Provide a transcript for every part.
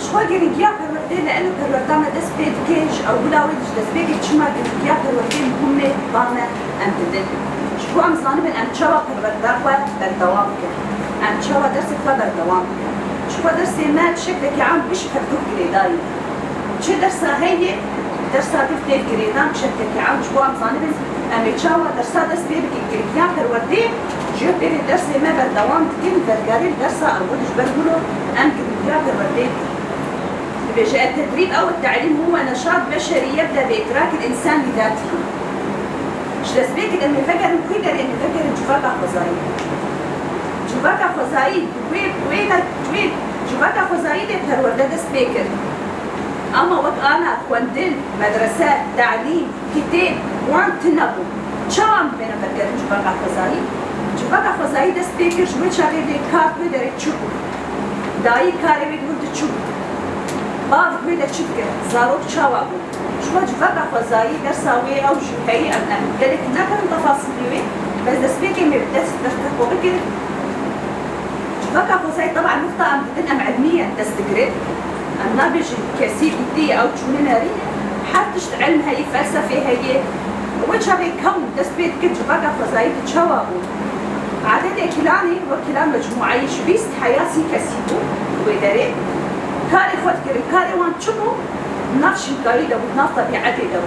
شخوا گرنگیا پرورده لانه پروردانه دست پید کش او بلاویدش دست بگیر چما گرنگیا پرورده مهمه بانه ام بدن شخوا ام زانبن ام چوا پرورده خوا بردوام کن ام چوا درس خوا بردوام کن شخوا درس ما بشکل که عام بش پردو گریدایی چه درس هایی درس بفته گریدان بشکل که عام شخوا ام زانبن ام چوا درس دست بگیر گرنگیا پرورده جو بری درس ما بردوام کن برگاری درس اولش برگلو ام گرنگیا پرورده التدريب أو التعليم هو نشاط بشري يبدأ بإدراك الإنسان لذاته. مش لازمك إنه يفكر كده لأنه يفكر جواك خزائي. جواك خزائي وين جواك خزائي ده تروردة سبيكر. أما وقت أنا خوندن مدرسة تعليم كتاب وان تنبو. شو عم بينا فكر جواك خزائي؟ جواك خزائي ده سبيكر شو بتشغل ده كارت بدري تشوفه. داي كاري بيقول تشوفه. بعض كويدا تشكر زاروك تشاوابو شو جفاقا خزائي درساوي أو جهي أبناء ذلك نكرم تفاصيلي بس دسبيكي مبدأ تستخدمه بكر جفاقا خزائي طبعا نقطة أم علمية تستقرد أم نابج كثير جدية أو تشونيناري حتى علم هاي فلسفة هاي وجهي كون دسبيت كت جفاقا خزائي تشاوابو عدد كلامي وكلام مجموعي شبيست حياتي كسيبو ويداري كاري خود كاري وان تشوفو نفس الكاري ده ونفس طبيعته ده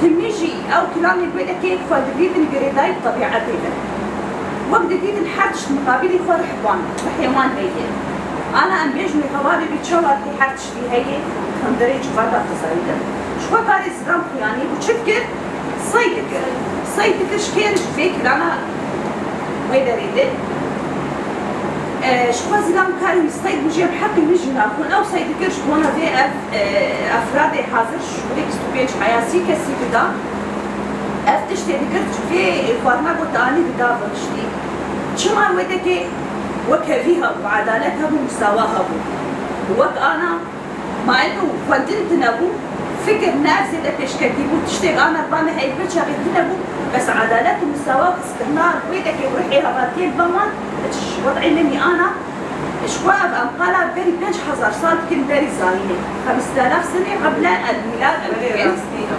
تميجي أو كلام يقول لك كيف فدريد الجريداي طبيعته ده وقت جديد الحدش مقابلي خور حيوان وحيوان هي أنا أم بيجني قواري بتشوفها في حدش في هي خندري جفاتا تصايدا شو كاري سلام يعني وتشكر صيدك شكير فيك أنا ويدريد شو زلام كاري صيد مجيب حقي مجي ناكل أو صيد كرش وانا في أفراد حاضر شو ليك ستوبيج حياتي كسي بدا أفتش تذكرت في فارما بوتاني بدا بشتي شو ما ودك وكفيها وعدالتها ومستواها وقت أنا مع إنه فدنت نبو فكر نفسي ده تشكتيبو تشتغل أنا ربما هاي بتشا بتنبو بس عدالة ومستوى استثمار ويدك وروحيها باتين بمان وضعي مني أنا شواب أمقالة بري 5000 سنة كنت بري زاينة 5000 سنة قبل الميلاد الفلسطيني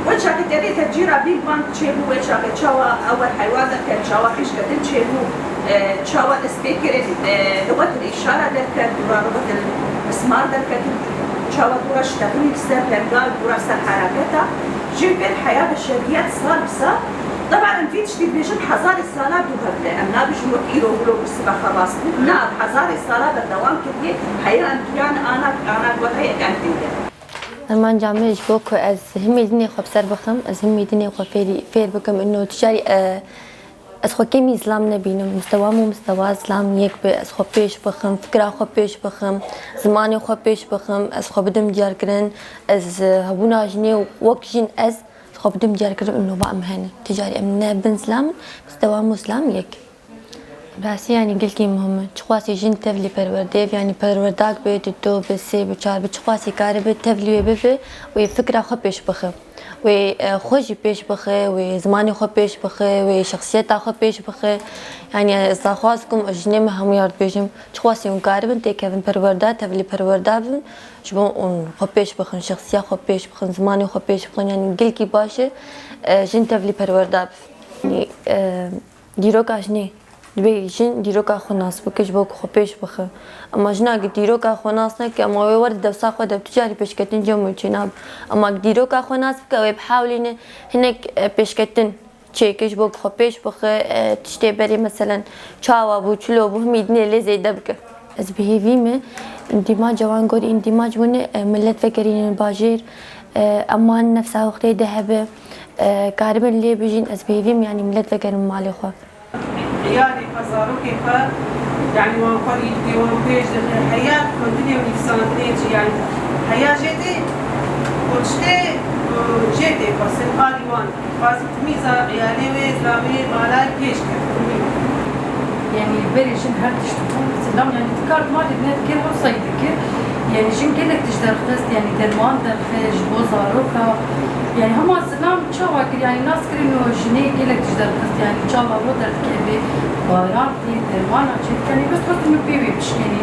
وجهك تبي تجيرا بيج بانك تشيبو وجهك تشوا أول حيوان ذكر تشوا خيش كتن تشيبو تشوا السبيكر لغة الإشارة ذكر لغة المسمار ذكر تشوا دورة شتغني كسر لقال دورة سر حركتها جيب الحياة الشرقية صار بصار طبعا في تشتي بيجن حزار الصلاة بهبلة أمنا بيجنو كيلو ولو بسبع خلاص نعم حزار الصلاة بالدوام كتير حياة أمكيان أنا وهي كانت من جامعش بوكو از همي دنيا خو بسر بخم از همي دنيا خو فير بكم انه تشاري از خو كمي اسلام نبينم مستوامو مستوى اسلام يك از خو بيش بخم فكرة خو بيش بخم زماني خو بيش بخم از خو بدم ديار كرن از هبونا جني وقجن از خو بدم ديار كرن انه بقى مهني تجاري امنا بن اسلام مستوامو اسلام يك بس يعني قلتي مهم تخواسي جن تفلي پرورديف يعني پرورداك بيت دو بسي بچار بتخواسي كاري بيت تفلي بفي وفكرة خو بيش بخي وخوجي بيش بخي وزماني خو بيش بخي وشخصيتا خو بيش بخي يعني إذا خواسكم أجنم هم يارد بيجم تخواسي ونكاربن تيكفن پروردا تفلي پروردافن جبون خو بيش بخن شخصية خو بيش بخن زماني خو بيش بخن يعني قلتي باشه جن تفلي پرورداف يعني ديروك أجني دبي جن ديروكا خناس بكش بوك خبيش بخه اما جنا ديروكا خناس نك اما ورد دفسا خو دب تجاري بشكتن جمو جناب اما ديروكا خناس بك بحاولين هناك بشكتن تشيكش بوك خبيش بخه تشتي بري مثلا تشاوا بو تشلو بو ميدني لزي دبك از بهيفيمه اندماج جوان قول اندماج ون ملت فكرين باجير اما نفسها وقت ذهب كاربن اللي بيجين از بهيفيم يعني ملت فكرين مالي خو عيالي فزارو كيف يعني وقريب دي وبيج الحياة كنتني ونفسانتني يعني حياة جدي وشتي جدي بس القالوان بس تميزة عيالي وإسلامي مالا كيش كده يعني بري جن هر تشتغل سلام يعني تكارت مالي بنات كل هو صيدك يعني جن كلك تشتغل خست يعني درمان درخش بوزاروكا يعني هم السلام تشاوكر يعني ناس كرينو جنيه كلك تشتغل خست يعني تشاوا ودرت كبي باراتي درمان عشان كان بس كنت مبيبي بشكلين